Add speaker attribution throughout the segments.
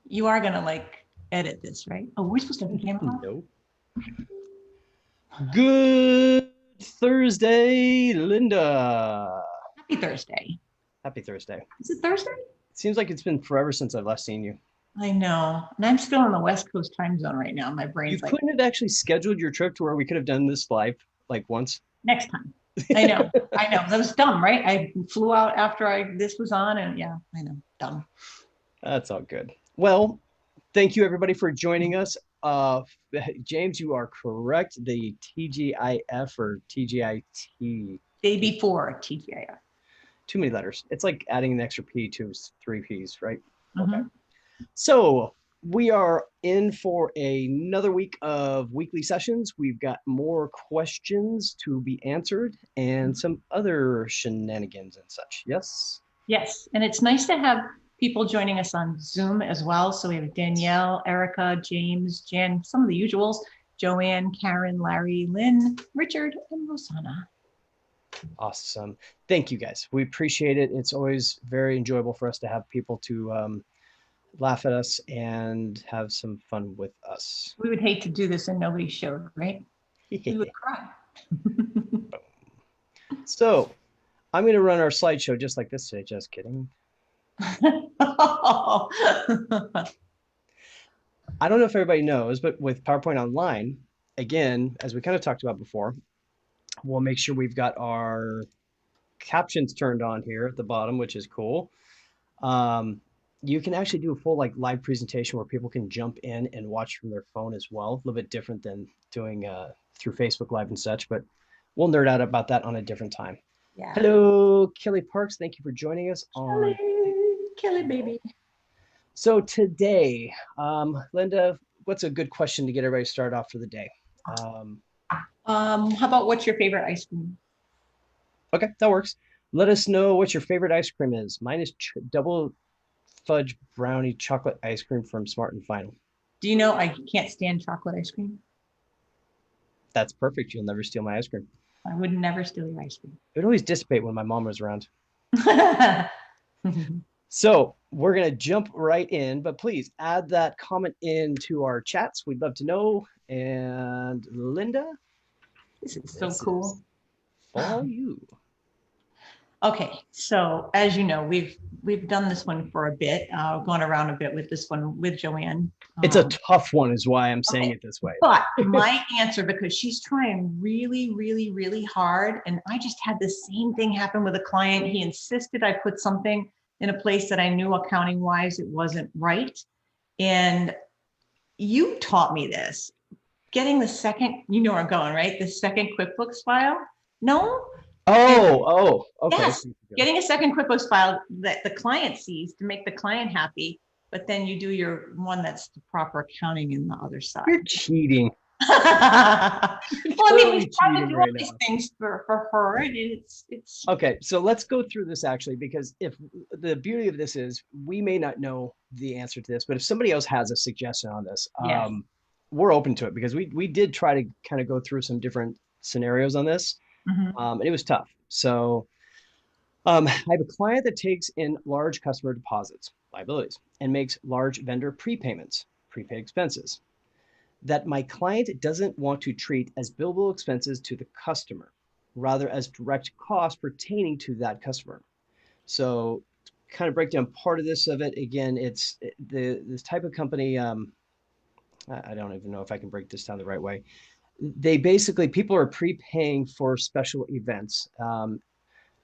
Speaker 1: You are gonna like edit this, right? Oh, we're supposed to have the camera on?
Speaker 2: No. Good Thursday, Linda.
Speaker 1: Happy Thursday.
Speaker 2: Happy Thursday.
Speaker 1: Is it Thursday?
Speaker 2: It seems like it's been forever since I've last seen you.
Speaker 1: I know. And I'm still in the West Coast time zone right now. My
Speaker 2: You
Speaker 1: brain's like,
Speaker 2: couldn't have actually scheduled your trip to where we could have done this live like once.
Speaker 1: next time. I know. I know. That was dumb, right? I flew out after this was on and yeah, I know. Dumb.
Speaker 2: That's all good. Well, thank you everybody for joining us. James, you are correct. The TGIF or TGIT,
Speaker 1: Day before TGIF.
Speaker 2: too many letters. It's like adding an extra P to three P's, right? Okay.
Speaker 1: Mhm.
Speaker 2: So we are in for another week of weekly sessions. We've got more questions to be answered and some other shenanigans and such. Yes.
Speaker 1: Yes. And it's nice to have people joining us on Zoom as well. So we have Danielle, Erica, James, Jan, some of the usuals, Joanne, Karen, Larry, Lynn, Richard, and Rosanna.
Speaker 2: Awesome. Thank you guys. We appreciate it. It's always very enjoyable for us to have people to laugh at us and have some fun with us.
Speaker 1: We would hate to do this and nobody showed, right? We would cry.
Speaker 2: So I'm going to run our slideshow just like this today. Just kidding. I don't know if everybody knows, but with PowerPoint Online, again, as we kind of talked about before, we'll make sure we've got our captions turned on here at the bottom, which is cool. You can actually do a full like live presentation where people can jump in and watch from their phone as well. A little bit different than doing through Facebook Live and such, but we'll nerd out about that on a different time.
Speaker 1: Yeah.
Speaker 2: Hello, Kelly Parks. Thank you for joining us on.
Speaker 1: Kelly, baby.
Speaker 2: So today, Linda, what's a good question to get everybody started off for the day?
Speaker 1: How about what's your favorite ice cream?
Speaker 2: Okay, that works. Let us know what your favorite ice cream is. Mine is double fudge brownie chocolate ice cream from Smart and Final.
Speaker 1: Do you know I can't stand chocolate ice cream?
Speaker 2: That's perfect. You'll never steal my ice cream.
Speaker 1: I would never steal your ice
Speaker 2: It would always dissipate when my mom was around.
Speaker 1: cream.
Speaker 2: So we're going to jump right in, but please add that comment into our chats. We'd love to know. And Linda,
Speaker 1: This is so
Speaker 2: this
Speaker 1: cool.
Speaker 2: is for you.
Speaker 1: Okay, so as you know, we've done this one for a bit, gone around a bit with this one with Joanne.
Speaker 2: It's a tough one, is why I'm saying
Speaker 1: Okay.
Speaker 2: it this way.
Speaker 1: But my answer, because she's trying really, really, really hard, and I just had the same thing happen with a client. He insisted I put something in a place that I knew accounting wise it wasn't right. And you taught me this. Getting the second, you know where I'm going, right? The second QuickBooks file. No?
Speaker 2: Okay.
Speaker 1: Yes, getting a second QuickBooks file that the client sees to make the client happy, but then you do your one that's the proper accounting in the other side.
Speaker 2: You're cheating.
Speaker 1: Well, I mean, we've tried to
Speaker 2: cheating
Speaker 1: do all
Speaker 2: right
Speaker 1: these
Speaker 2: now.
Speaker 1: things for her, and it's
Speaker 2: Okay, so let's go through this actually, because if the beauty of this is we may not know the answer to this, but if somebody else has a suggestion on this,
Speaker 1: yes.
Speaker 2: we're open to it because we did try to kind of go through some different scenarios on this,
Speaker 1: Mhm.
Speaker 2: and it was tough. So I have a client that takes in large customer deposits, liabilities, and makes large vendor prepayments, prepaid expenses that my client doesn't want to treat as billable expenses to the customer, rather as direct costs pertaining to that customer. So kind of break down part of this of it. Again, it's this type of company. I don't even know if I can break this down the right way. They basically people are prepaying for special events,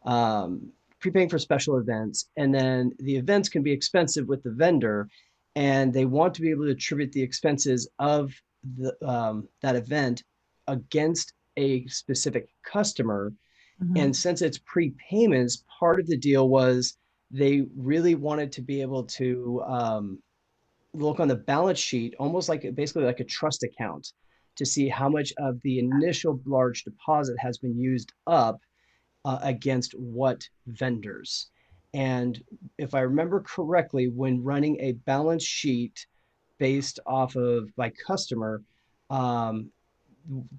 Speaker 2: prepaying for special events, and then the events can be expensive with the vendor, and they want to be able to attribute the expenses of that event against a specific customer.
Speaker 1: Mhm.
Speaker 2: And since it's prepayments, part of the deal was they really wanted to be able to look on the balance sheet, almost like basically like a trust account, to see how much of the initial large deposit has been used up against what vendors. And if I remember correctly, when running a balance sheet based off of by customer, um,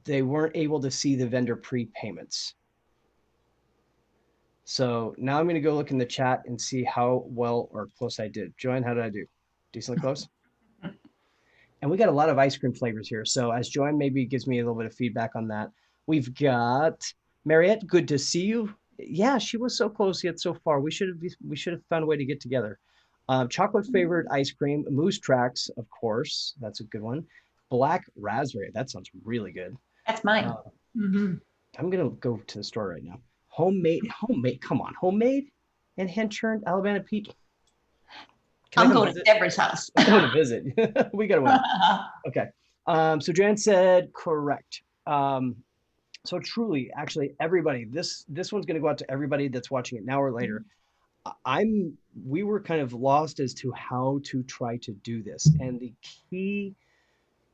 Speaker 2: they weren't able to see the vendor prepayments. So now I'm going to go look in the chat and see how well or close I did. Joanne, how did I do? Decently close? And we got a lot of ice cream flavors here. So as Joanne maybe gives me a little bit of feedback on that, we've got Mariette. Good to see you. Yeah, she was so close yet so far. We should have found a way to get together. Chocolate flavored ice cream, Moose Tracks, of course. That's a good one. Black raspberry. That sounds really good.
Speaker 1: That's mine.
Speaker 2: Uh,
Speaker 1: Hmm.
Speaker 2: I'm gonna go to the store right now. Homemade. Come on, homemade and hand churned Alabama peach. Can I
Speaker 1: I'm
Speaker 2: come
Speaker 1: going to
Speaker 2: visit?
Speaker 1: Deborah's house.
Speaker 2: I'm going to visit. We gotta win. Okay. So Jan said correct. So truly, actually, everybody, this one's going to go out to everybody that's watching it now or later. We were kind of lost as to how to try to do this, and the key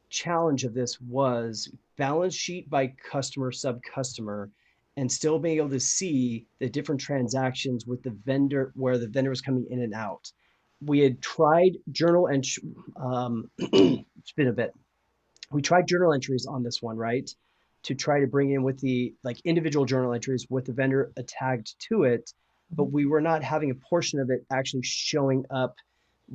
Speaker 2: challenge of this was balance sheet by customer, sub customer, and still being able to see the different transactions with the vendor, where the vendor was coming in and out. We had tried journal entry. It's been a bit. We tried journal entries on this one, right? To try to bring in with the like individual journal entries with the vendor tagged to it, but we were not having a portion of it actually showing up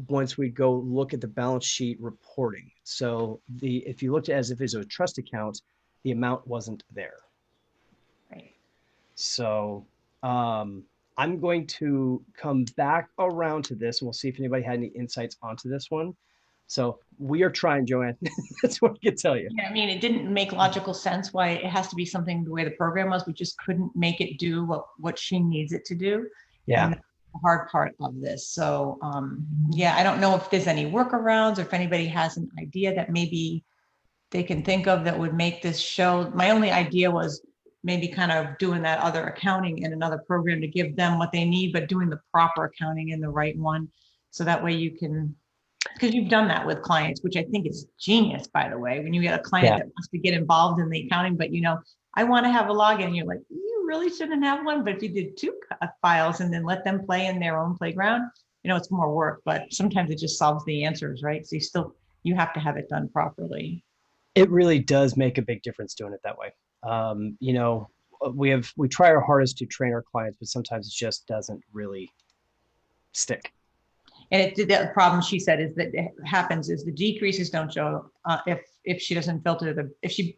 Speaker 2: once we go look at the balance sheet reporting. So if you looked at it as if it's a trust account, the amount wasn't there.
Speaker 1: Right.
Speaker 2: So I'm going to come back around to this, and we'll see if anybody had any insights onto this one. So we are trying, Joanne. That's what I can tell you.
Speaker 1: Yeah, I mean, it didn't make logical sense why it has to be something the way the program was. We just couldn't make it do what she needs it to do.
Speaker 2: Yeah.
Speaker 1: And that's the hard part of this. So yeah, I don't know if there's any workarounds or if anybody has an idea that maybe they can think of that would make this show. My only idea was maybe kind of doing that other accounting in another program to give them what they need, but doing the proper accounting in the right one. So that way you can, because you've done that with clients, which I think is genius, by the way, when you get a client
Speaker 2: Yeah.
Speaker 1: that wants to get involved in the accounting, but I want to have a login. You're like, you really shouldn't have one. But if you did two files and then let them play in their own playground, it's more work, but sometimes it just solves the answers, right? So you have to have it done properly.
Speaker 2: It really does make a big difference doing it that way. We try our hardest to train our clients, but sometimes it just doesn't really stick.
Speaker 1: And the problem she said is that it happens is the decreases don't show if she doesn't filter if she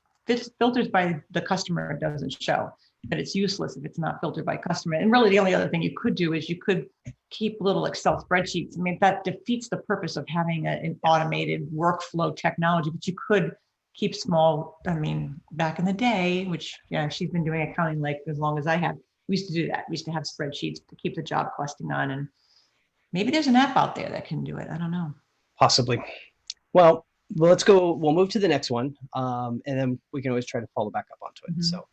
Speaker 1: filters by the customer, it doesn't show, but it's useless if it's not filtered by customer. And really the only other thing you could do is you could keep little Excel spreadsheets. I mean, that defeats the purpose of having an automated workflow technology, but you could keep small. I mean, back in the day, which she's been doing accounting like as long as I have, we used to do that. We used to have spreadsheets to keep the job costing on, and maybe there's an app out there that can do it. I don't know.
Speaker 2: Possibly. Well, let's go. We'll move to the next one, and then we can always try to follow back up onto it. So,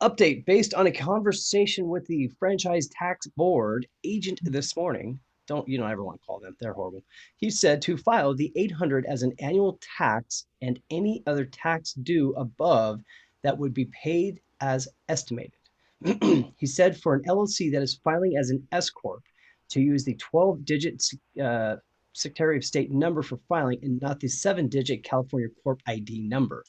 Speaker 2: update based on a conversation with the franchise tax board agent this morning. You don't ever want to call them. They're horrible. He said to file the 800 as an annual tax and any other tax due above that would be paid as estimated. He said for an LLC that is filing as an S Corp to use the 12-digit Secretary of State number for filing and not the 7-digit California Corp ID number.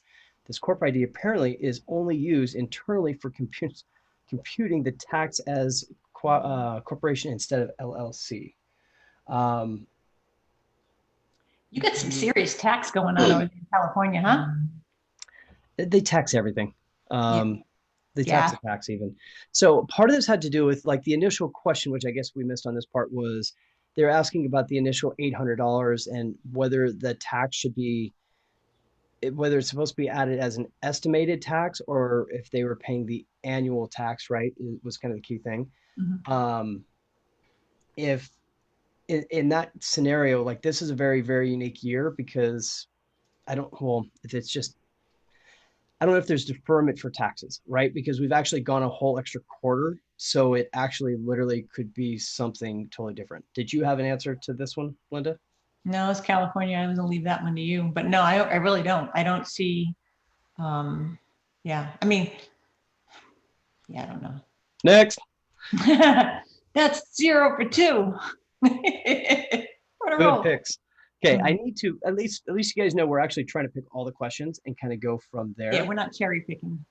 Speaker 2: This Corp ID apparently is only used internally for computing the tax as corporation instead of LLC.
Speaker 1: You got some serious tax going on over in California, huh?
Speaker 2: They tax everything. They
Speaker 1: Yeah.
Speaker 2: tax the tax even. So part of this had to do with like the initial question, which I guess we missed on this part, was they're asking about the initial $800 and whether the tax should be, whether it's supposed to be added as an estimated tax or if they were paying the annual tax, right? It was kind of the key thing. If in that scenario, like this is a very, very unique year because if it's just, I don't know if there's deferment for taxes, right? Because we've actually gone a whole extra quarter. So it actually literally could be something totally different. Did you have an answer to this one, Linda?
Speaker 1: No, it's California. I was gonna leave that one to you, but no, I really don't. I don't see. Yeah, I mean, I don't know.
Speaker 2: Next.
Speaker 1: That's 0 for 2.
Speaker 2: Good picks. Okay, I need to at least you guys know we're actually trying to pick all the questions and kind of go from there.
Speaker 1: Yeah, we're not cherry picking.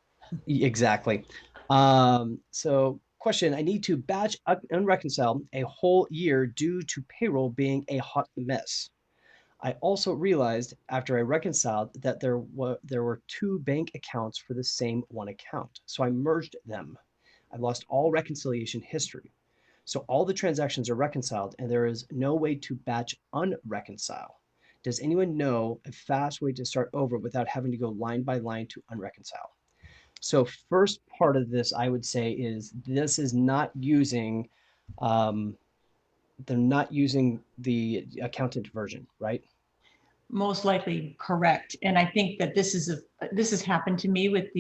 Speaker 2: Exactly. So question, I need to batch unreconcile a whole year due to payroll being a hot mess. I also realized after I reconciled that there were two bank accounts for the same one account. So I merged them. I lost all reconciliation history. So all the transactions are reconciled and there is no way to batch unreconcile. Does anyone know a fast way to start over without having to go line by line to unreconcile? So first part of this, I would say, is this is not using, um, they're not using the accountant version, right?
Speaker 1: Most likely correct. And I think that this has happened to me with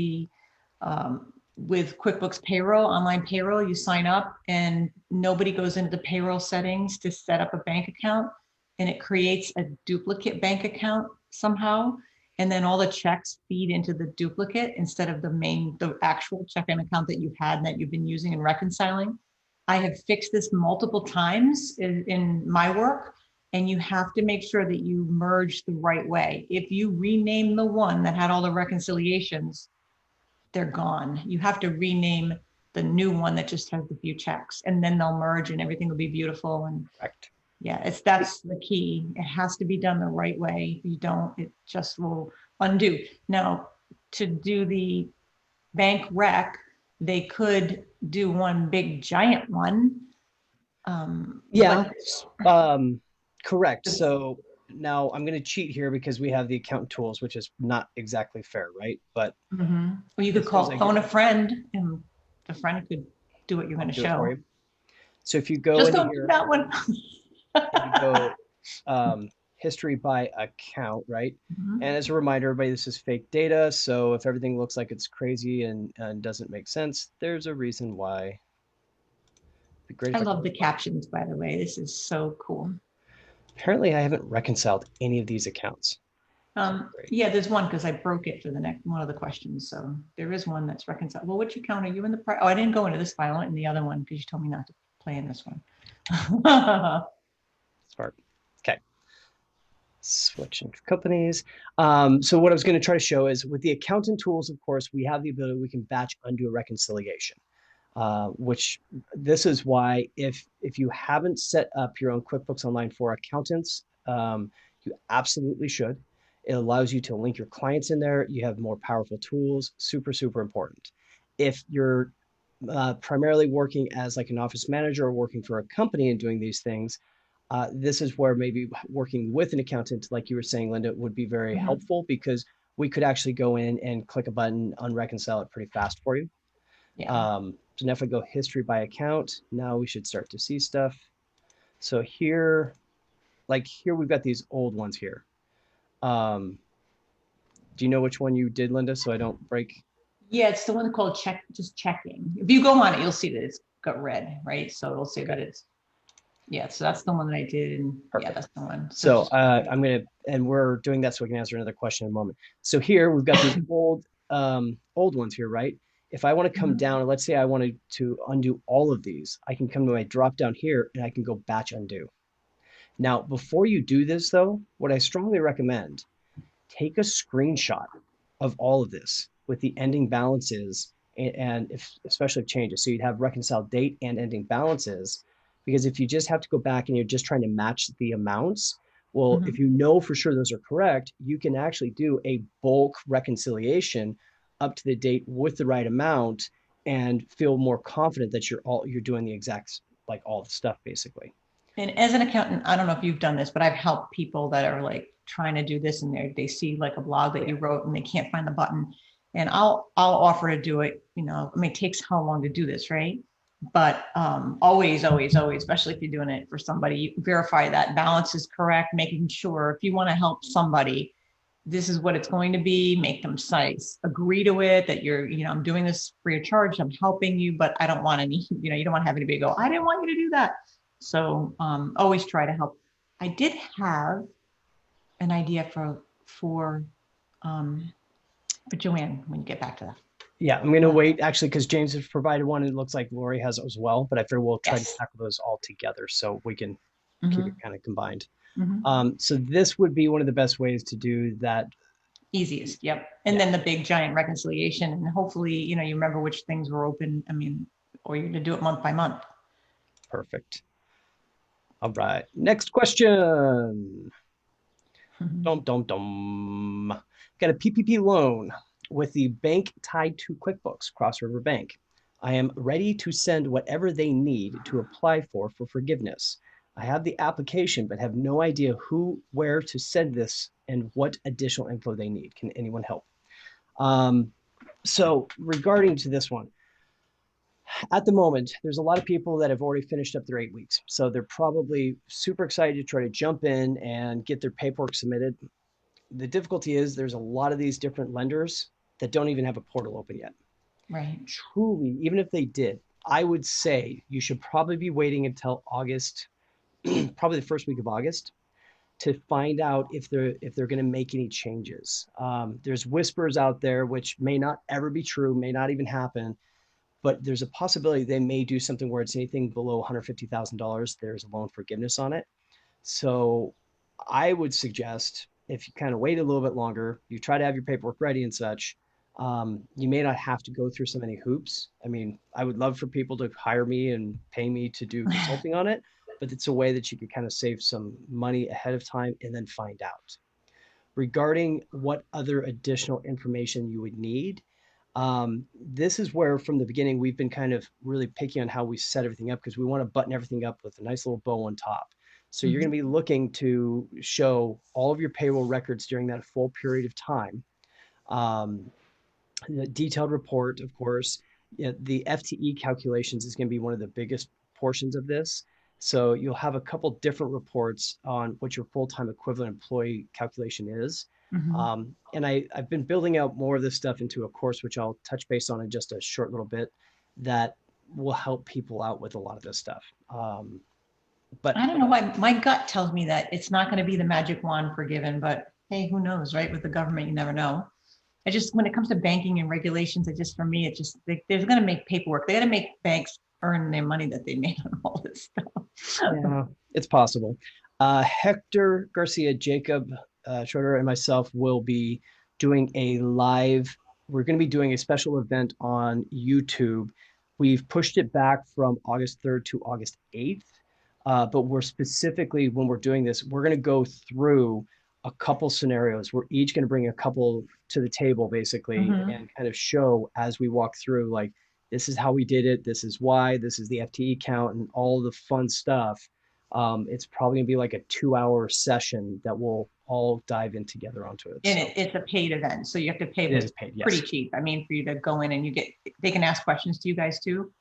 Speaker 1: QuickBooks Payroll, online payroll. You sign up and nobody goes into the payroll settings to set up a bank account, and it creates a duplicate bank account somehow. And then all the checks feed into the duplicate instead of the actual checking account that you had and that you've been using and reconciling. I have fixed this multiple times in my work, and you have to make sure that you merge the right way. If you rename the one that had all the reconciliations, they're gone. You have to rename the new one that just has the few checks, and then they'll merge and everything will be beautiful. And
Speaker 2: Correct.
Speaker 1: yeah, that's the key. It has to be done the right way. If you don't, it just will undo. Now, to do the bank rec, they could do one big giant one.
Speaker 2: Yeah,
Speaker 1: But
Speaker 2: correct. So now I'm going to cheat here because we have the accountant tools, which is not exactly fair, right? But
Speaker 1: Or you could phone a friend and the friend could do what you're going to
Speaker 2: do it for
Speaker 1: show.
Speaker 2: you. So if you go
Speaker 1: Just
Speaker 2: into
Speaker 1: don't do
Speaker 2: here,
Speaker 1: that one.
Speaker 2: you go history by account, right? And as a reminder, everybody, this is fake data. So if everything looks like it's crazy and doesn't make sense, there's a reason why. It'd be great
Speaker 1: I
Speaker 2: if
Speaker 1: love the captions, by the way. This is so cool.
Speaker 2: Apparently, I haven't reconciled any of these accounts.
Speaker 1: Yeah, there's one because I broke it for the next one of the questions. So there is one that's reconciled. Well, which account are you in the? Oh, I didn't go into this file. I went in the other one because you told me not to play in this one.
Speaker 2: Smart. Okay. Switching companies. So what I was going to try to show is with the accountant tools, of course, we have the ability, we can batch undo a reconciliation, which this is why if you haven't set up your own QuickBooks Online for accountants, you absolutely should. It allows you to link your clients in there. You have more powerful tools, super, super important. If you're primarily working as like an office manager or working for a company and doing these things, this is where maybe working with an accountant, like you were saying, Linda, would be very helpful because we could actually go in and click a button, unreconcile it pretty fast for you.
Speaker 1: Yeah.
Speaker 2: So now if I go history by account, now we should start to see stuff. So here, like here, we've got these old ones here. Do you know which one you did, Linda? So I don't break.
Speaker 1: Yeah, it's the one called just checking. If you go on it, you'll see that it's got red, right? So it'll say that it's, yeah, so that's the one that I did. And yeah, that's the one.
Speaker 2: So I'm going to, and we're doing that so we can answer another question in a moment. So here we've got these old ones here, right? If I want to come down, and let's say I wanted to undo all of these, I can come to my drop down here and I can go batch undo. Now, before you do this though, what I strongly recommend, take a screenshot of all of this with the ending balances and especially if changes. So you'd have reconciled date and ending balances, because if you just have to go back and you're just trying to match the amounts, well, if you know for sure those are correct, you can actually do a bulk reconciliation up to the date with the right amount and feel more confident that you're doing the exact, like all the stuff basically.
Speaker 1: And as an accountant, I don't know if you've done this, but I've helped people that are like trying to do this and they see like a blog that you wrote and they can't find the button. And I'll offer to do it. You know, I mean, it takes how long to do this, right? But always, especially if you're doing it for somebody, verify that balance is correct, making sure if you want to help somebody, this is what it's going to be, make them agree to it, that you're, you know, I'm doing this free of charge, I'm helping you, but I don't want any, you know, you don't want to have anybody go, I didn't want you to do that. So always try to help. I did have an idea for Joanne when you get back to that.
Speaker 2: Yeah, I'm going to wait actually because James has provided one. And it looks like Lori has as well, but I figure we'll try to tackle those all together so we can keep it kind of combined. So this would be one of the best ways to do that.
Speaker 1: Easiest, yep. And then the big giant reconciliation, and hopefully, you know, you remember which things were open. I mean, or you're going to do it month by month.
Speaker 2: Perfect. All right. Next question. Dum, dum, dum. Got a PPP loan with the bank tied to QuickBooks, Cross River Bank. I am ready to send whatever they need to apply for forgiveness. I have the application, but have no idea where to send this, and what additional info they need. Can anyone help? So regarding to this one, at the moment, there's a lot of people that have already finished up their 8 weeks. So they're probably super excited to try to jump in and get their paperwork submitted. The difficulty is there's a lot of these different lenders that don't even have a portal open yet.
Speaker 1: Right.
Speaker 2: Truly, even if they did, I would say you should probably be waiting until August, probably the first week of August, to find out if they're going to make any changes. There's whispers out there which may not ever be true, may not even happen, but there's a possibility they may do something where it's anything below $150,000, there's a loan forgiveness on it. So I would suggest if you kind of wait a little bit longer, you try to have your paperwork ready and such, you may not have to go through so many hoops. I mean, I would love for people to hire me and pay me to do consulting on it, but it's a way that you could kind of save some money ahead of time and then find out. Regarding what other additional information you would need, this is where from the beginning we've been kind of really picky on how we set everything up, because we want to button everything up with a nice little bow on top. So you're going to be looking to show all of your payroll records during that full period of time. The detailed report, of course. The FTE calculations is going to be one of the biggest portions of this. So you'll have a couple different reports on what your full-time equivalent employee calculation is. And I've been building out more of this stuff into a course, which I'll touch base on in just a short little bit, that will help people out with a lot of this stuff. But
Speaker 1: I don't know why my gut tells me that it's not going to be the magic wand forgiven, but hey, who knows, right? With the government, you never know. I just, when it comes to banking and regulations, it just, for me, it just, they're going to make paperwork. They got to make banks earn their money that they made on all this stuff.
Speaker 2: yeah, it's possible. Hector Garcia, Jacob Schroeder, and myself will be doing a live. We're going to be doing a special event on YouTube. We've pushed it back from August 3rd to August 8th. But we're specifically, when we're doing this, we're going to go through a couple scenarios. We're each going to bring a couple to the table, basically, and kind of show as we walk through, like, this is how we did it. This is why. This is the FTE count and all the fun stuff. It's probably going to be like a 2-hour session that we'll all dive in together onto it.
Speaker 1: And it's a paid event, so you have to pay.
Speaker 2: It is paid, yes.
Speaker 1: Pretty cheap. I mean, for you to go in and they can ask questions to you guys too.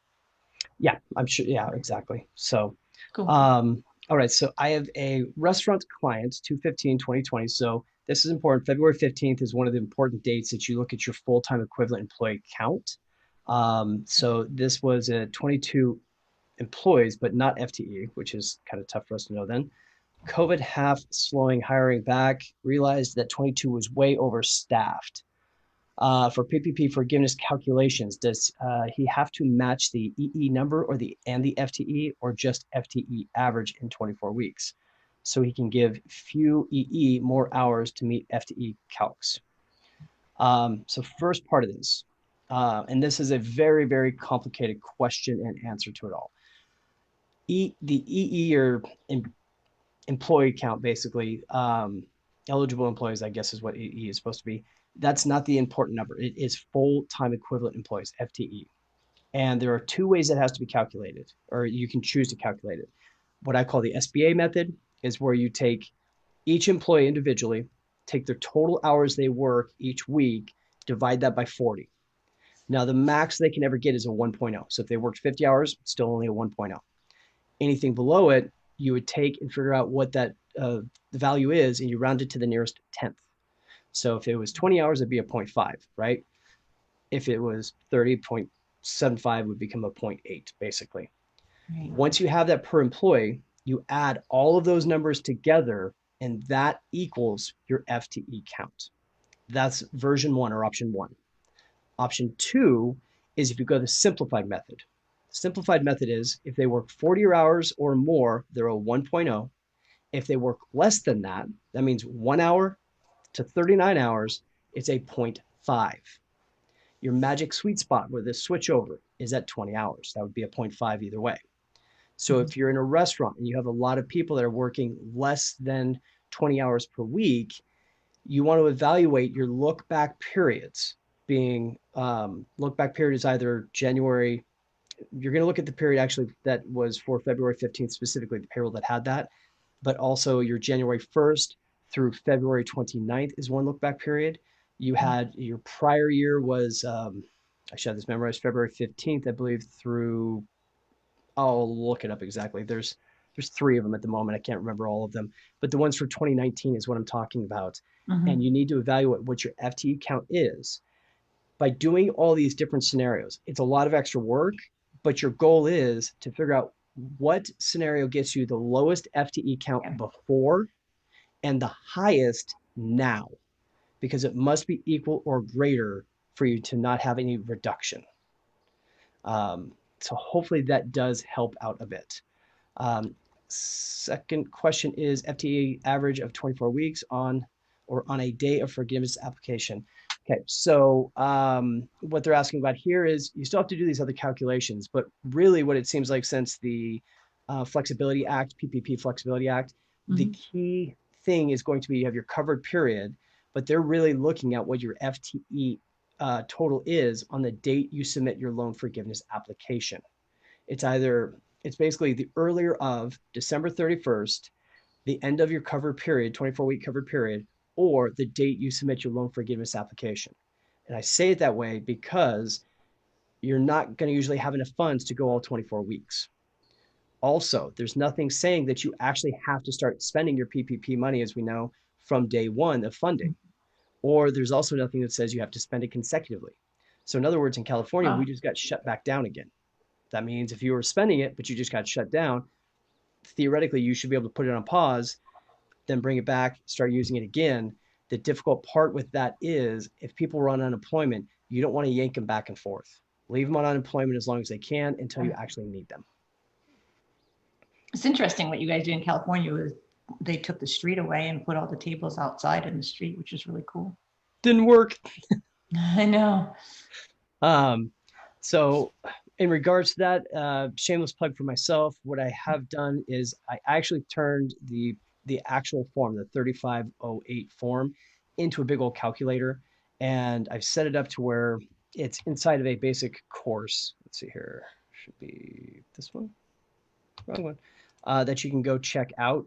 Speaker 2: Yeah, I'm sure. Yeah, exactly. So,
Speaker 1: cool.
Speaker 2: All right. So I have a restaurant client, 2/15/2020. So this is important. February 15th is one of the important dates that you look at your full-time equivalent employee count. So this was a 22 employees, but not FTE, which is kind of tough for us to know then. COVID half slowing hiring back, realized that 22 was way overstaffed. For PPP forgiveness calculations, does he have to match the EE number and the FTE, or just FTE average in 24 weeks? So he can give few EE more hours to meet FTE calcs. So first part of this, and this is a very, very complicated question and answer to it all. The EE, or employee count, basically, eligible employees, I guess is what EE is supposed to be. That's not the important number. It is full-time equivalent employees, FTE. And there are two ways it has to be calculated, or you can choose to calculate it. What I call the SBA method is where you take each employee individually, take their total hours they work each week, divide that by 40. Now, the max they can ever get is a 1.0. So if they worked 50 hours, it's still only a 1.0. Anything below it, you would take and figure out what that the value is, and you round it to the nearest tenth. So if it was 20 hours, it'd be a 0.5, right? If it was 30.75, would become a 0.8, basically. Right. Once you have that per employee, you add all of those numbers together, and that equals your FTE count. That's version 1, or option 1. Option 2 is if you go the simplified method. The simplified method is if they work 40 hours or more, they're a 1.0. If they work less than that, that means 1 hour to 39 hours, it's a 0.5. Your magic sweet spot where the switch over is at 20 hours. That would be a 0.5 either way. So if you're in a restaurant and you have a lot of people that are working less than 20 hours per week, you want to evaluate your look back periods. Being look back period is either January, you're going to look at the period actually that was for February 15th, specifically the payroll that had that, but also your January 1st through February 29th is one look back period. You had your prior year was, I should have this memorized, February 15th, I believe, through, I'll look it up exactly. There's three of them at the moment. I can't remember all of them, but the ones for 2019 is what I'm talking about. And you need to evaluate what your FTE count is. By doing all these different scenarios, it's a lot of extra work, but your goal is to figure out what scenario gets you the lowest FTE count before and the highest now, because it must be equal or greater for you to not have any reduction. So hopefully that does help out a bit. Second question is FTE average of 24 weeks on a day of forgiveness application. Okay, so what they're asking about here is you still have to do these other calculations, but really what it seems like since the Flexibility Act, PPP Flexibility Act, the key thing is going to be you have your covered period, but they're really looking at what your FTE total is on the date you submit your loan forgiveness application. It's basically the earlier of December 31st, the end of your covered period, 24-week covered period, or the date you submit your loan forgiveness application. And I say it that way because you're not going to usually have enough funds to go all 24 weeks. Also, there's nothing saying that you actually have to start spending your PPP money, as we know, from day one of funding. Or there's also nothing that says you have to spend it consecutively. So in other words, in California, we just got shut back down again. That means if you were spending it, but you just got shut down, theoretically, you should be able to put it on pause, then bring it back, start using it again. The difficult part with that is if people are on unemployment, you don't want to yank them back and forth. Leave them on unemployment as long as they can until you actually need them.
Speaker 1: It's interesting what you guys do in California was they took the street away and put all the tables outside in the street, which is really cool.
Speaker 2: Didn't work.
Speaker 1: I know.
Speaker 2: So in regards to that, shameless plug for myself, what I have done is I actually turned the actual form, the 3508 form, into a big old calculator. And I've set it up to where it's inside of a basic course. Let's see here. Should be this one. Wrong one. That you can go check out.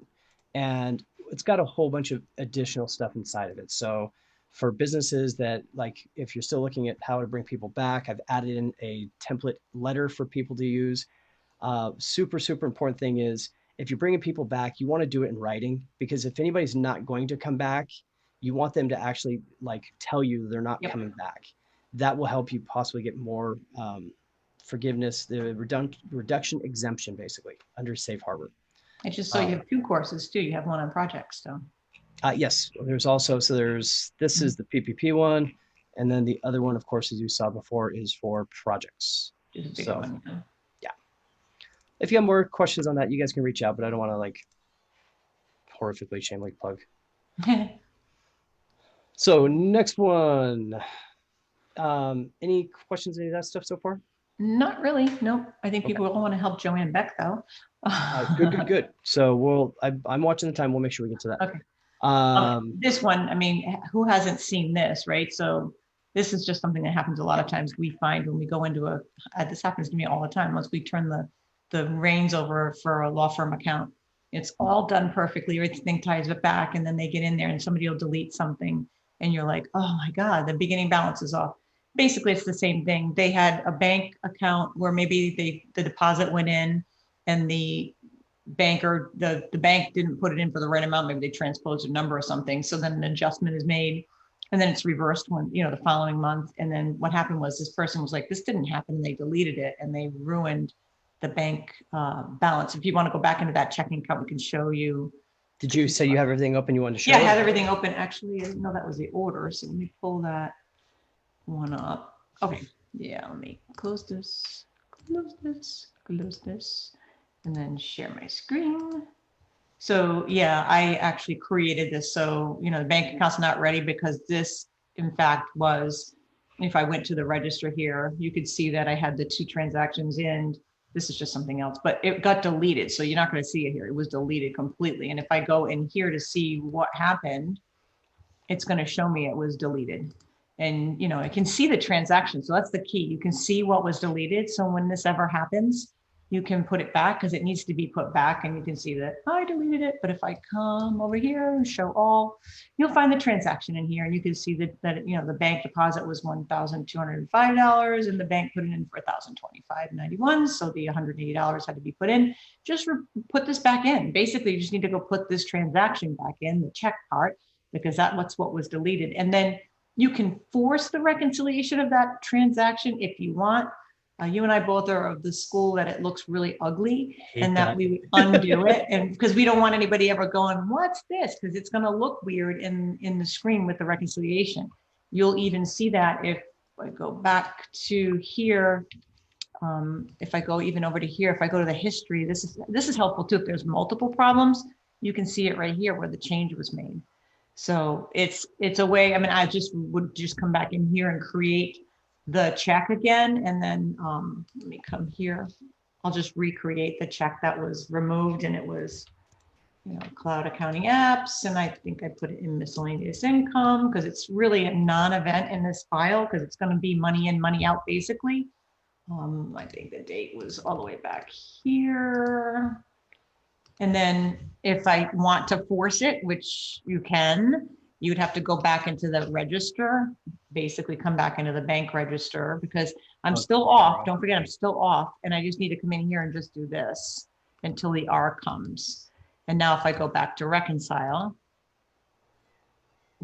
Speaker 2: And it's got a whole bunch of additional stuff inside of it. So for businesses that, like, if you're still looking at how to bring people back, I've added in a template letter for people to use. Super, super important thing is if you're bringing people back, you want to do it in writing, because if anybody's not going to come back, you want them to actually like tell you they're not coming back. That will help you possibly get more forgiveness, the reduction exemption, basically under Safe Harbor.
Speaker 1: I just saw you have two courses too. You have one on projects, so.
Speaker 2: Yes, there's also, this is the PPP one. And then the other one, of course, as you saw before, is for projects. So, yeah. If you have more questions on that, you guys can reach out, but I don't want to like horrifically shameless plug. So next one. Any questions, any of that stuff so far?
Speaker 1: Not really. No, I think people will want to help Joanne Beck though.
Speaker 2: Good. So I'm watching the time. We'll make sure we get to that.
Speaker 1: Okay. This one, I mean, who hasn't seen this, right? So this is just something that happens a lot of times. We find when we go into this happens to me all the time. Once we turn the reins over for a law firm account, it's all done perfectly. Everything ties it back, and then they get in there and somebody will delete something, and you're like, oh my God, the beginning balance is off. Basically, it's the same thing. They had a bank account where maybe the deposit went in, and the banker, the bank didn't put it in for the right amount. Maybe they transposed a number or something. So then an adjustment is made, and then it's reversed the following month. And then what happened was this person was like, this didn't happen. And they deleted it and they ruined the bank balance. If you want to go back into that checking account, we can show you.
Speaker 2: Did you say you have everything open? You wanted to show?
Speaker 1: Yeah, I had everything open. Actually, I didn't know that was the order. So let me pull that one up. Okay. Yeah, let me close this, and then share my screen. So yeah, I actually created this. So, the bank account's not ready because this, in fact, was, if I went to the register here, you could see that I had the 2 transactions in. This is just something else, but it got deleted. So you're not going to see it here. It was deleted completely. And if I go in here to see what happened, it's going to show me it was deleted. And, you know, I can see the transaction. So that's the key. You can see what was deleted. So when this ever happens, you can put it back because it needs to be put back, and you can see that I deleted it. But if I come over here and show all, you'll find the transaction in here, and you can see that you know, the bank deposit was $1,205 and the bank put it in for $1,025.91. So the $180 had to be put in. Just put this back in. Basically, you just need to go put this transaction back in, the check part, because that's what was deleted. And then you can force the reconciliation of that transaction if you want. You and I both are of the school that it looks really ugly, and that we would undo it. And because we don't want anybody ever going, what's this? Because it's going to look weird in the screen with the reconciliation. You'll even see that if I go back to here. If I go even over to here, if I go to the history, this is helpful too. If there's multiple problems, you can see it right here where the change was made. So it's a way. I mean, I would just come back in here and create the check again, and then let me come here. I'll just recreate the check that was removed, and it was, you know, cloud accounting apps, and I think I put it in miscellaneous income because it's really a non-event in this file because it's going to be money in, money out basically. I think the date was all the way back here. And then if I want to force it, which you can, you would have to go back into the register, basically come back into the bank register, because I'm still off. Don't forget, I'm still off. And I just need to come in here and just do this until the R comes. And now if I go back to reconcile,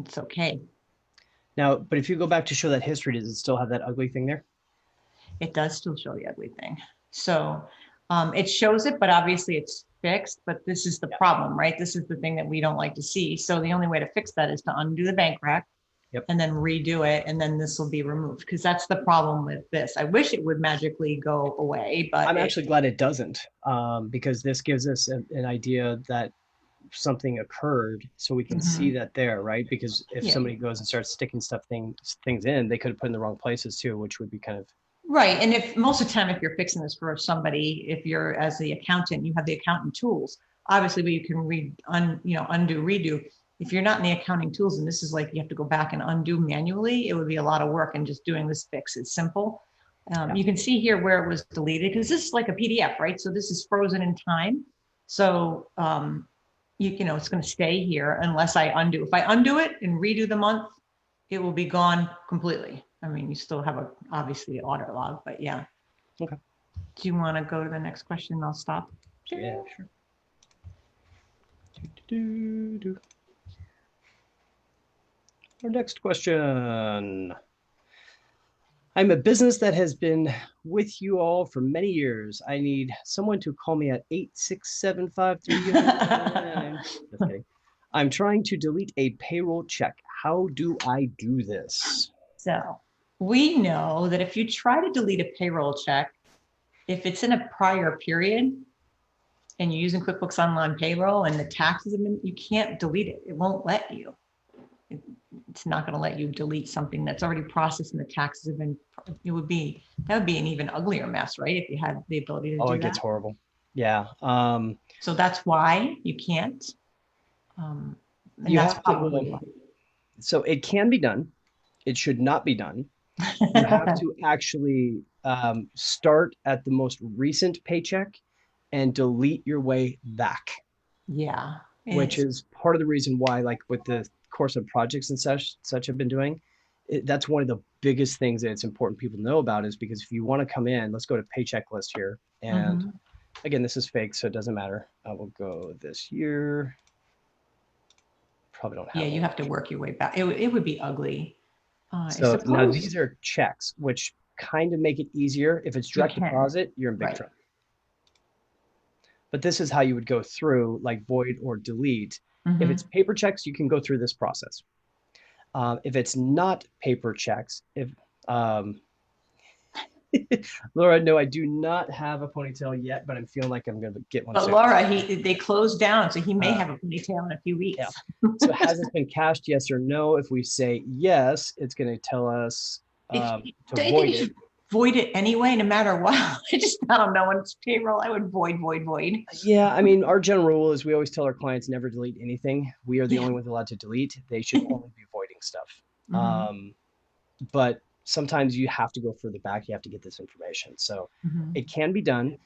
Speaker 1: it's okay.
Speaker 2: Now, but if you go back to show that history, does it still have that ugly thing there?
Speaker 1: It does still show the ugly thing. So it shows it, but obviously it's fixed, but this is the problem, right? This is the thing that we don't like to see. So the only way to fix that is to undo the bank rec and then redo it. And then this will be removed, because that's the problem with this. I wish it would magically go away, but
Speaker 2: I'm actually glad it doesn't, because this gives us an idea that something occurred, so we can see that there, right? Because if somebody goes and starts sticking things in, they could have put in the wrong places too, which would be kind of
Speaker 1: right. And if most of the time, if you're fixing this for somebody, if you're as the accountant, you have the accountant tools, obviously, where you can undo, redo. If you're not in the accounting tools, and this is like you have to go back and undo manually, it would be a lot of work. And just doing this fix is simple. You can see here where it was deleted, because this is like a PDF, right? So this is frozen in time. So you know, it's going to stay here unless I undo. If I undo it and redo the month, it will be gone completely. I mean, you still have obviously the audit log, but yeah.
Speaker 2: Okay.
Speaker 1: Do you want to go to the next question? I'll stop.
Speaker 2: Yeah, sure. Our next question. I'm a business that has been with you all for many years. I need someone to call me at 86753. Just kidding. I'm trying to delete a payroll check. How do I do this?
Speaker 1: So we know that if you try to delete a payroll check, if it's in a prior period and you're using QuickBooks Online Payroll and the taxes have been, you can't delete it. It won't let you. It's not going to let you delete something that's already processed and the taxes have been, that would be an even uglier mess, right? If you had the ability to do that.
Speaker 2: Oh, it gets horrible. Yeah.
Speaker 1: So that's why you can't. And
Speaker 2: you
Speaker 1: that's
Speaker 2: have
Speaker 1: probably
Speaker 2: to,
Speaker 1: why.
Speaker 2: So it can be done. It should not be done. You have to actually start at the most recent paycheck and delete your way back.
Speaker 1: Yeah.
Speaker 2: Which is part of the reason why, like with the course of projects and such I've been doing, that's one of the biggest things that it's important people know about, is because if you want to come in, let's go to paycheck list here. And again, this is fake, so it doesn't matter. I will go this year. Probably don't have.
Speaker 1: Yeah, you have to work your way back. It would be ugly.
Speaker 2: So now these are checks, which kind of make it easier. If it's direct deposit, you're in big trouble. But this is how you would go through, like void or delete. If it's paper checks, you can go through this process. If it's not paper checks, Laura, no, I do not have a ponytail yet, but I'm feeling like I'm going to get one.
Speaker 1: But soon. Laura, they closed down, so he may have a ponytail in a few weeks.
Speaker 2: Yeah. So has this been cashed, yes or no? If we say yes, it's going to tell us to
Speaker 1: Don't you think
Speaker 2: avoid
Speaker 1: you
Speaker 2: it.
Speaker 1: should void it anyway, no matter what? I don't know, when it's payroll, I would void.
Speaker 2: Yeah, I mean, our general rule is we always tell our clients never delete anything. We are the
Speaker 1: Yeah.
Speaker 2: only ones allowed to delete. They should only be voiding stuff.
Speaker 1: Mhm,
Speaker 2: But sometimes you have to go further back. You have to get this information. So
Speaker 1: mhm.
Speaker 2: it can be done.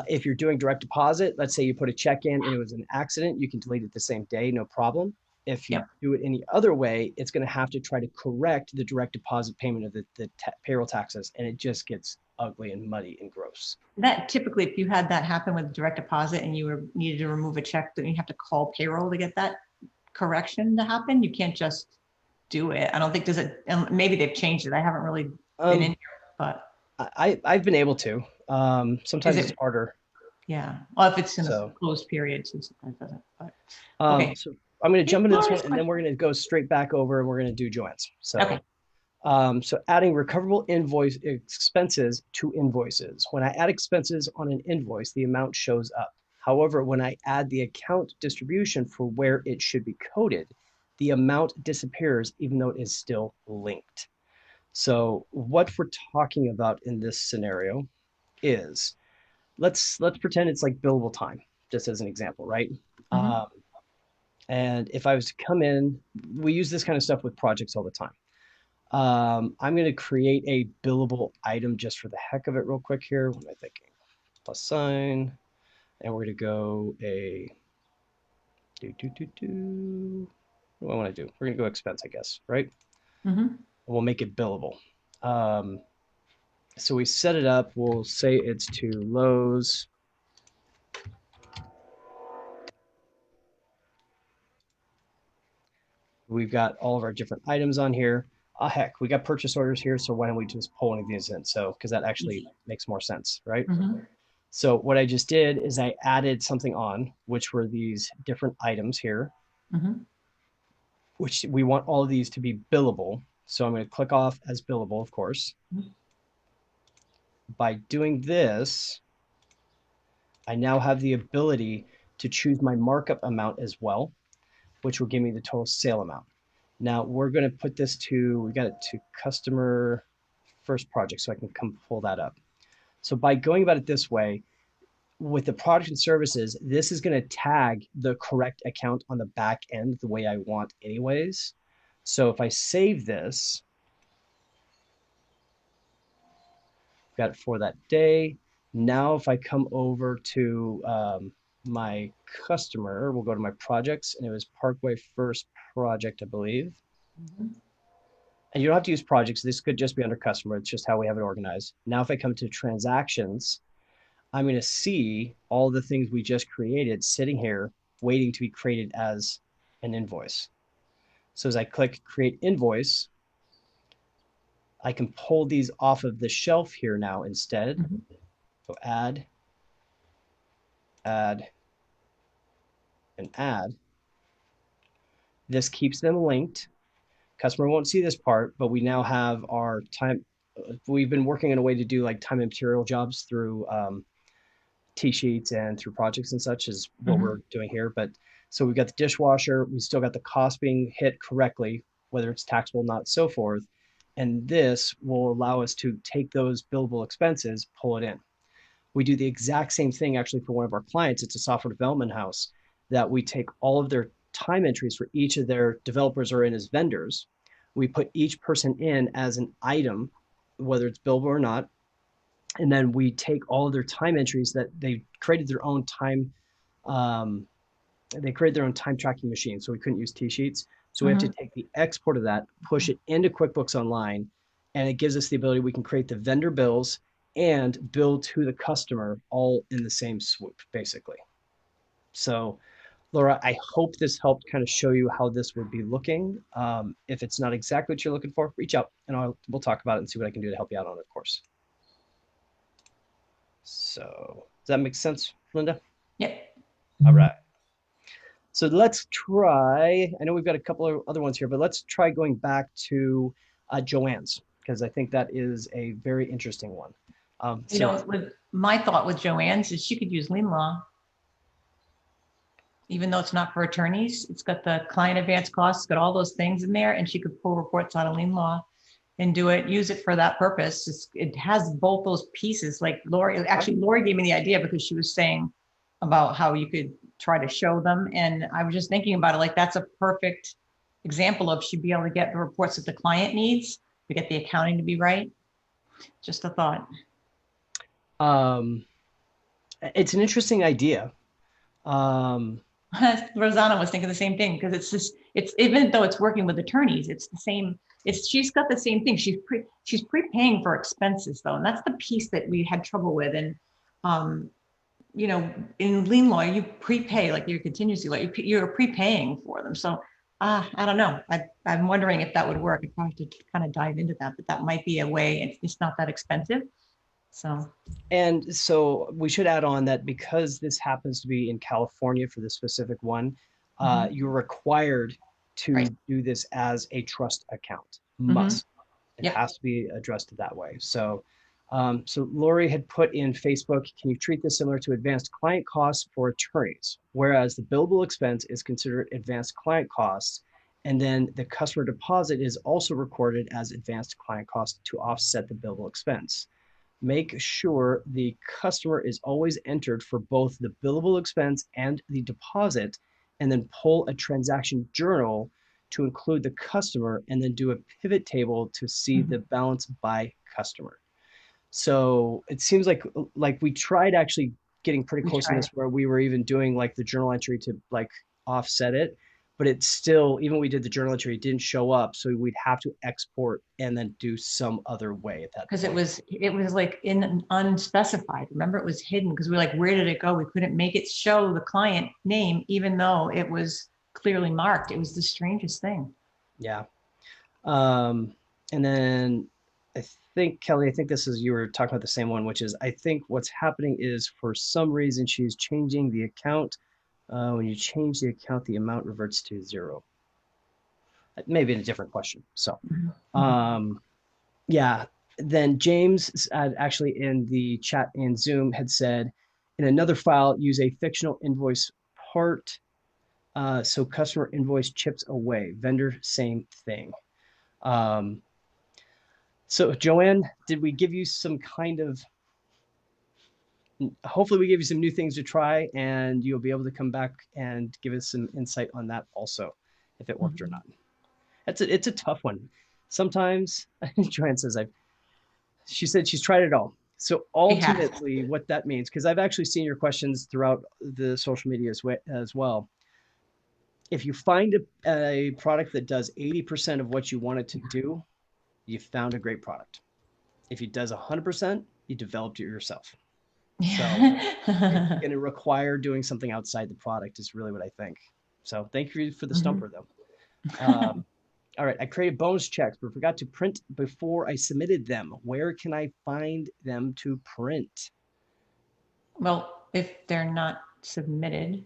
Speaker 2: If you're doing direct deposit, let's say you put a check in and it was an accident, you can delete it the same day, no problem. If you
Speaker 1: Yep.
Speaker 2: do it any other way, it's going to have to try to correct the direct deposit payment of the payroll taxes, and it just gets ugly and muddy and gross.
Speaker 1: That typically, if you had that happen with direct deposit and you were needed to remove a check, then you have to call payroll to get that correction to happen. You can't just do it. I don't think there's maybe they've changed it. I haven't really been in
Speaker 2: Um,
Speaker 1: here, but
Speaker 2: I've been able to.
Speaker 1: is
Speaker 2: Sometimes it's
Speaker 1: it,
Speaker 2: harder.
Speaker 1: yeah. Well, if it's in a
Speaker 2: So
Speaker 1: closed period, since it doesn't, but okay.
Speaker 2: so I'm going to
Speaker 1: Hey,
Speaker 2: jump into this one,
Speaker 1: Laura's
Speaker 2: and then
Speaker 1: question.
Speaker 2: we're going to go straight back over, and we're going to do Joanne's.
Speaker 1: Okay.
Speaker 2: So adding recoverable invoice expenses to invoices. When I add expenses on an invoice, the amount shows up. However, when I add the account distribution for where it should be coded, the amount disappears even though it is still linked. So what we're talking about in this scenario is let's pretend it's like billable time, just as an example, right?
Speaker 1: Mhm.
Speaker 2: Um, and if I was to come in, we use this kind of stuff with projects all the time. I'm going to create a billable item just for the heck of it real quick here. What am I thinking? Plus sign. And we're going to go a What do I want to do? We're going to go expense, I guess, right?
Speaker 1: Mhm.
Speaker 2: We'll make it billable. Um, so we set it up. We'll say it's to Lowe's. We've got all of our different items on here. Heck, we got purchase orders here. So why don't we just pull any of these in? So, because that actually
Speaker 1: Easy.
Speaker 2: makes more sense, right?
Speaker 1: Mhm.
Speaker 2: So what I just did is I added something on, which were these different items here,
Speaker 1: Mhm.
Speaker 2: which we want all of these to be billable. So I'm going to click off as billable, of course.
Speaker 1: Mhm.
Speaker 2: By doing this, I now have the ability to choose my markup amount as well, which will give me the total sale amount. Now we're going to put this to, we got it to customer first project, so I can come pull that up. So by going about it this way, with the product and services, this is going to tag the correct account on the back end the way I want anyways. So if I save this, got it for that day. Now, if I come over to my customer, we'll go to my projects, and it was Parkway First Project, I believe.
Speaker 1: Mhm.
Speaker 2: And you don't have to use projects. This could just be under customer. It's just how we have it organized. Now, if I come to transactions, I'm going to see all the things we just created sitting here waiting to be created as an invoice. So as I click create invoice, I can pull these off of the shelf here now instead.
Speaker 1: Mhm.
Speaker 2: So add, add, and add. This keeps them linked. Customer won't see this part, but we now have our time. We've been working in a way to do like time and material jobs through T-sheets and through projects and such is what we're
Speaker 1: Mhm.
Speaker 2: doing here. But so we've got the dishwasher, we still got the cost being hit correctly, whether it's taxable or not, so forth. And this will allow us to take those billable expenses, pull it in. We do the exact same thing actually for one of our clients. It's a software development house that we take all of their time entries for each of their developers or in as vendors. We put each person in as an item, whether it's billable or not, and then we take all of their time entries that they created their own time. Um, they created their own time tracking machine, so we couldn't use T-sheets. So we have to
Speaker 1: Mhm.
Speaker 2: take the export of that, push it into QuickBooks Online, and it gives us the ability we can create the vendor bills and bill to the customer all in the same swoop, basically. So, Laura, I hope this helped kind of show you how this would be looking. If it's not exactly what you're looking for, reach out and we'll talk about it and see what I can do to help you out on it, of course. So, does that make sense, Linda?
Speaker 1: Yep.
Speaker 2: All right. So let's try, I know we've got a couple of other ones here, but let's try going back to Joanne's, because I think that is a very interesting one.
Speaker 1: You
Speaker 2: So
Speaker 1: know, with my thought with Joanne's is she could use lien law, even though it's not for attorneys. It's got the client advance costs, got all those things in there, and she could pull reports out of lien law and do it, use it for that purpose. It has both those pieces. Like Lori gave me the idea because she was saying about how you could try to show them. And I was just thinking about it, like that's a perfect example of she'd be able to get the reports that the client needs to get the accounting to be right. Just a thought.
Speaker 2: Um, it's an interesting idea. Um,
Speaker 1: Rosanna was thinking the same thing because it's even though it's working with attorneys, it's the same. She's got the same thing. She's prepaying for expenses though, and that's the piece that we had trouble with. And um, in lien law, you prepay like your contingency, like you're prepaying for them. So I don't know. I'm wondering if that would work. I probably have to kind of dive into that, but that might be a way. It's not that expensive. So,
Speaker 2: and so we should add on that because this happens to be in California for the specific one, you're required to
Speaker 1: right.
Speaker 2: do this as a trust account.
Speaker 1: Mm-hmm.
Speaker 2: Must. It
Speaker 1: Yep.
Speaker 2: has to be addressed that way. So, so Lori had put in Facebook, can you treat this similar to advanced client costs for attorneys? Whereas the billable expense is considered advanced client costs, and then the customer deposit is also recorded as advanced client costs to offset the billable expense. Make sure the customer is always entered for both the billable expense and the deposit, and then pull a transaction journal to include the customer, and then do a pivot table to see
Speaker 1: Mm-hmm.
Speaker 2: the balance by customer. So it seems like we tried actually getting pretty
Speaker 1: We
Speaker 2: close in
Speaker 1: tried.
Speaker 2: this, where we were even doing like the journal entry to like offset it, but it's still, even when we did the journal entry, it didn't show up. So we'd have to export and then do some other way at that
Speaker 1: Because
Speaker 2: point.
Speaker 1: it was like in unspecified. Remember, it was hidden because we're like, where did it go? We couldn't make it show the client name, even though it was clearly marked. It was the strangest thing.
Speaker 2: Yeah. And then I think, Kelly, I think this is, you were talking about the same one, which is, I think what's happening is for some reason she's changing the account. When you change the account, the amount reverts to zero. Maybe a different question. So,
Speaker 1: Mhm.
Speaker 2: yeah. Then James actually in the chat in Zoom had said, in another file, use a fictional invoice part. So customer invoice chips away. Vendor, same thing. Um, so Joanne, did we give you some kind of, hopefully we gave you some new things to try, and you'll be able to come back and give us some insight on that also, if it worked or
Speaker 1: Mhm.
Speaker 2: not. It's a tough one. Sometimes Joanne says she said she's tried it all. So
Speaker 1: We have.
Speaker 2: ultimately what that means, because I've actually seen your questions throughout the social media as well. If you find a product that does 80% of what you want it to do, you found a great product. If it does 100%, you developed it yourself. So it's
Speaker 1: Yeah.
Speaker 2: going to require doing something outside the product is really what I think. So thank you for the
Speaker 1: Mhm.
Speaker 2: stumper though. Um, all right, I created bonus checks, but forgot to print before I submitted them. Where can I find them to print?
Speaker 1: Well, if they're not submitted,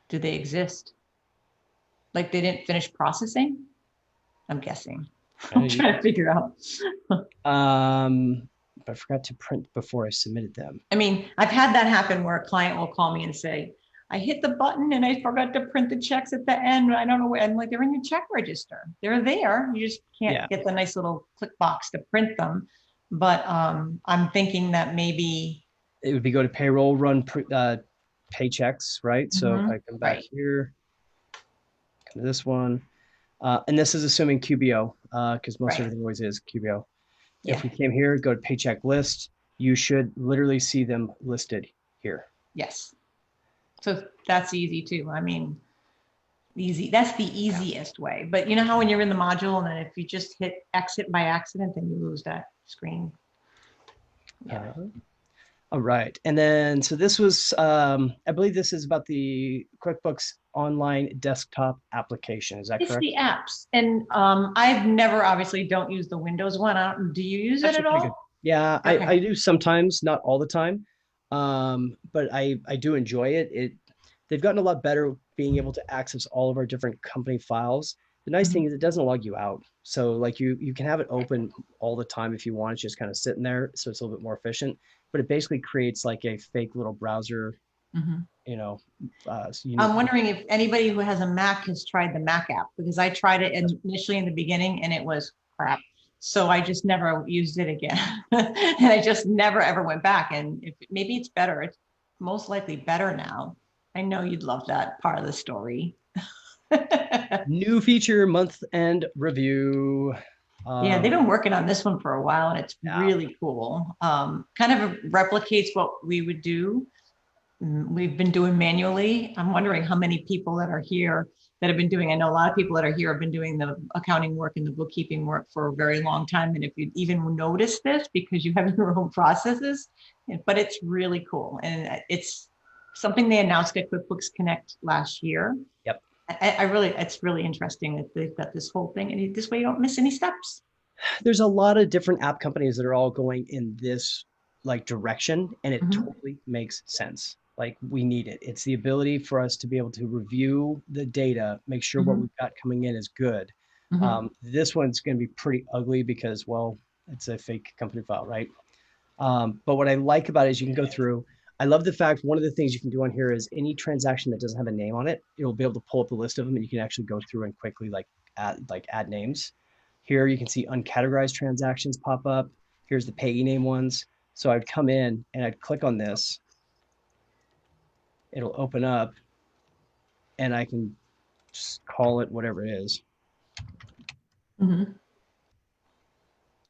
Speaker 1: do they exist? Like they didn't finish processing? I'm guessing. I'm trying to figure out.
Speaker 2: But I forgot to print before I submitted them.
Speaker 1: I mean, I've had that happen where a client will call me and say, I hit the button and I forgot to print the checks at the end. I don't know where. I'm like, they're in your check register. They're there. You just
Speaker 2: Yeah,
Speaker 1: can't get the nice little click box to print them. But I'm thinking that maybe,
Speaker 2: it would be go to payroll, run paychecks, right? So if
Speaker 1: mhm,
Speaker 2: I come back
Speaker 1: right,
Speaker 2: here, come to this one, and this is assuming QBO, because most
Speaker 1: right.
Speaker 2: everything always is QBO. If
Speaker 1: Yeah,
Speaker 2: we came here, go to paycheck list, you should literally see them listed here.
Speaker 1: yes. So that's easy too. I mean, easy. That's the easiest way. But you know how when you're in the module and then if you just hit exit by accident, then you lose that screen. Yeah.
Speaker 2: Uh, all right. And then, so this was, I believe this is about the QuickBooks Online desktop application. Is that
Speaker 1: It's
Speaker 2: correct?
Speaker 1: the apps. And I've never obviously don't use the Windows one. Do you use it
Speaker 2: Actually
Speaker 1: at
Speaker 2: pretty good.
Speaker 1: all?
Speaker 2: Yeah,
Speaker 1: Okay.
Speaker 2: I do sometimes, not all the time. But I do enjoy it. They've gotten a lot better being able to access all of our different company files. The nice
Speaker 1: Mhm.
Speaker 2: thing is it doesn't log you out. So like you can have it open all the time if you want. It's just kind of sitting there, so it's a little bit more efficient. But it basically creates like a fake little browser,
Speaker 1: Mhm.
Speaker 2: you know,
Speaker 1: I'm
Speaker 2: unique.
Speaker 1: wondering if anybody who has a Mac has tried the Mac app because I tried it
Speaker 2: That's
Speaker 1: initially in the beginning and it was crap. So I just never used it again. And I just never ever went back. And if maybe it's better, it's most likely better now. I know you'd love that part of the story.
Speaker 2: New feature month end review.
Speaker 1: Yeah, they've been working on this one for a while and it's
Speaker 2: Yeah.
Speaker 1: really cool. Kind of replicates what we would do. We've been doing manually. I'm wondering how many people that are here that have been doing, I know a lot of people that are here have been doing the accounting work and the bookkeeping work for a very long time. And if you even notice this because you have your own processes, but it's really cool. And it's something they announced at QuickBooks Connect last year.
Speaker 2: Yep.
Speaker 1: I really, it's really interesting that they've got this whole thing and this way you don't miss any steps.
Speaker 2: There's a lot of different app companies that are all going in this like direction, and it
Speaker 1: Mhm.
Speaker 2: totally makes sense. Like we need it. It's the ability for us to be able to review the data, make sure what
Speaker 1: Mhm.
Speaker 2: we've got coming in is good.
Speaker 1: Mhm.
Speaker 2: This one's going to be pretty ugly because, well, it's a fake company file, right? But what I like about it is you can go through. I love the fact one of the things you can do on here is any transaction that doesn't have a name on it, it'll be able to pull up the list of them, and you can actually go through and quickly add names. Here you can see uncategorized transactions pop up. Here's the payee name ones. So I'd come in and I'd click on this. It'll open up, and I can just call it whatever it is.
Speaker 1: Mhm.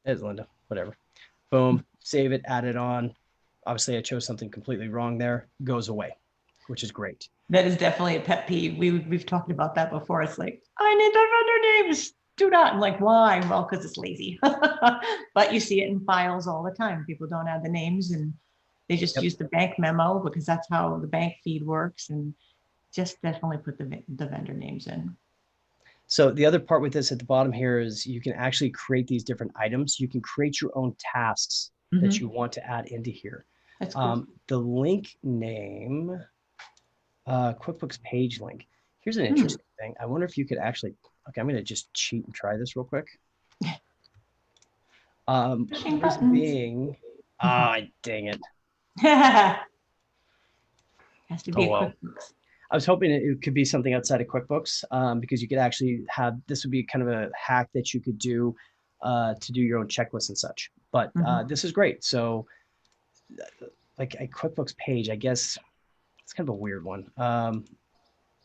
Speaker 2: It's Linda, whatever. Boom, save it, add it on. Obviously, I chose something completely wrong there. Goes away, which is great.
Speaker 1: That is definitely a pet peeve. We've talked about that before. It's like, I need the vendor names. Do not. I'm like, why? Well, because it's lazy. But you see it in files all the time. People don't add the names and they just
Speaker 2: Yep.
Speaker 1: use the bank memo because that's how the bank feed works. And just definitely put the vendor names in.
Speaker 2: So the other part with this at the bottom here is you can actually create these different items. You can create your own tasks that you
Speaker 1: Mhm.
Speaker 2: want to add into here.
Speaker 1: That's cool.
Speaker 2: The link name, QuickBooks page link. Here's an
Speaker 1: Hmm.
Speaker 2: interesting thing. I wonder if you could actually, okay, I'm going to just cheat and try this real quick.
Speaker 1: Pushing
Speaker 2: Reason
Speaker 1: buttons.
Speaker 2: being, dang it.
Speaker 1: Has to
Speaker 2: Oh,
Speaker 1: be a
Speaker 2: well.
Speaker 1: QuickBooks.
Speaker 2: I was hoping it could be something outside of QuickBooks because you could actually have this would be kind of a hack that you could do to do your own checklists and such. But
Speaker 1: Mhm.
Speaker 2: this is great. So, like a QuickBooks page, I guess it's kind of a weird one.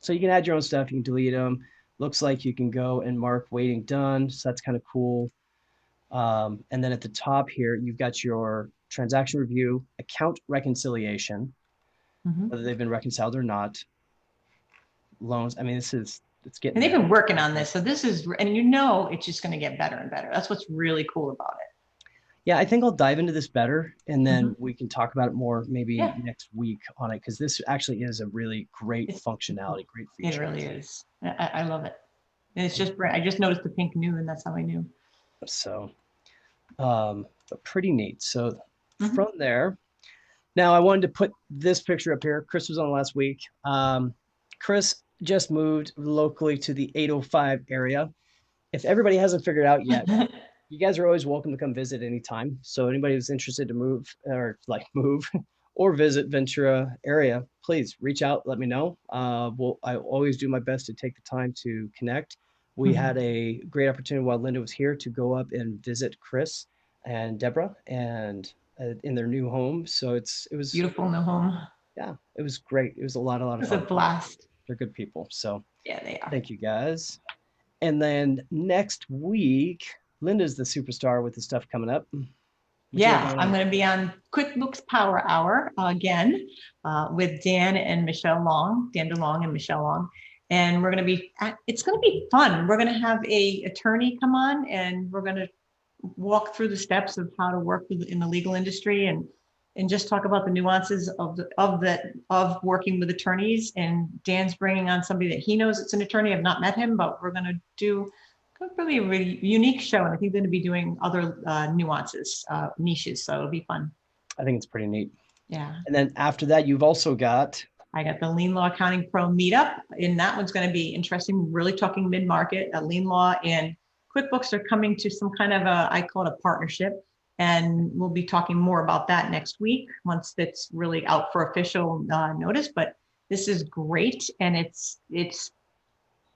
Speaker 2: So you can add your own stuff, you can delete them. Looks like you can go and mark waiting done. So that's kind of cool. And then at the top here, you've got your transaction review, account reconciliation,
Speaker 1: Mhm.
Speaker 2: whether they've been reconciled or not, loans. I mean, it's getting
Speaker 1: And they've
Speaker 2: there.
Speaker 1: been working on this. So this is, and you know, it's just going to get better and better. That's what's really cool about
Speaker 2: Yeah, I think I'll dive into this better and
Speaker 1: it. Mhm.
Speaker 2: then we can talk about it more maybe
Speaker 1: Yeah,
Speaker 2: next week on it because this actually is a really great
Speaker 1: it's,
Speaker 2: functionality, great
Speaker 1: it
Speaker 2: feature.
Speaker 1: really is. I love it. And it's just, I just noticed the pink new and that's how I knew.
Speaker 2: So, but pretty neat. So
Speaker 1: Mhm.
Speaker 2: from there, now I wanted to put this picture up here. Chris was on last week. Chris just moved locally to the 805 area. If everybody hasn't figured out yet, you guys are always welcome to come visit anytime. So anybody who's interested to move or like move or visit Ventura area, please reach out, let me know. I always do my best to take the time to connect. We had
Speaker 1: Mhm.
Speaker 2: a great opportunity while Linda was here to go up and visit Chris and Deborah and in their new home. So it was,
Speaker 1: Beautiful new home.
Speaker 2: yeah, it was great. It was a lot
Speaker 1: It
Speaker 2: of
Speaker 1: was a
Speaker 2: fun.
Speaker 1: blast.
Speaker 2: They're good people. So
Speaker 1: Yeah, they are.
Speaker 2: thank you guys. And then next week, Linda's the superstar with the stuff coming up. What you got
Speaker 1: Yeah,
Speaker 2: going
Speaker 1: I'm
Speaker 2: on?
Speaker 1: going to be on QuickBooks Power Hour again with Dan and Michelle Long, Dan DeLong and Michelle Long. And we're going to be, it's going to be fun. We're going to have a attorney come on and we're going to walk through the steps of how to work in the legal industry and just talk about the nuances of working with attorneys. And Dan's bringing on somebody that he knows it's an attorney. I've not met him, but we're going to do really a really unique show. And I think they're going to be doing other nuances, niches. So it'll be fun.
Speaker 2: I think it's pretty neat.
Speaker 1: Yeah.
Speaker 2: And then after that, you've also got,
Speaker 1: I got the Lean Law Accounting Pro meetup, and that one's going to be interesting. Really talking mid-market, Lean Law and QuickBooks are coming to some kind of a, I call it a partnership, and we'll be talking more about that next week once that's really out for official notice. But this is great, and it's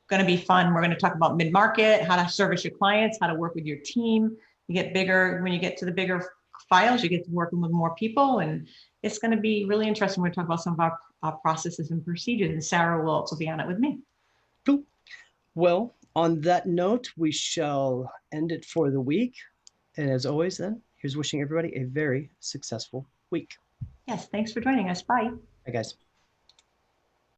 Speaker 1: going to be fun. We're going to talk about mid-market, how to service your clients, how to work with your team, You get bigger, when you get to the bigger files, you get to working with more people, and it's going to be really interesting. We're talking about some of our processes and procedures, and Sarah will also be on it with me.
Speaker 2: Cool. Well, on that note, we shall end it for the week. And as always, then, here's wishing everybody a very successful week.
Speaker 1: Yes, thanks for joining us. Bye.
Speaker 2: Bye, guys.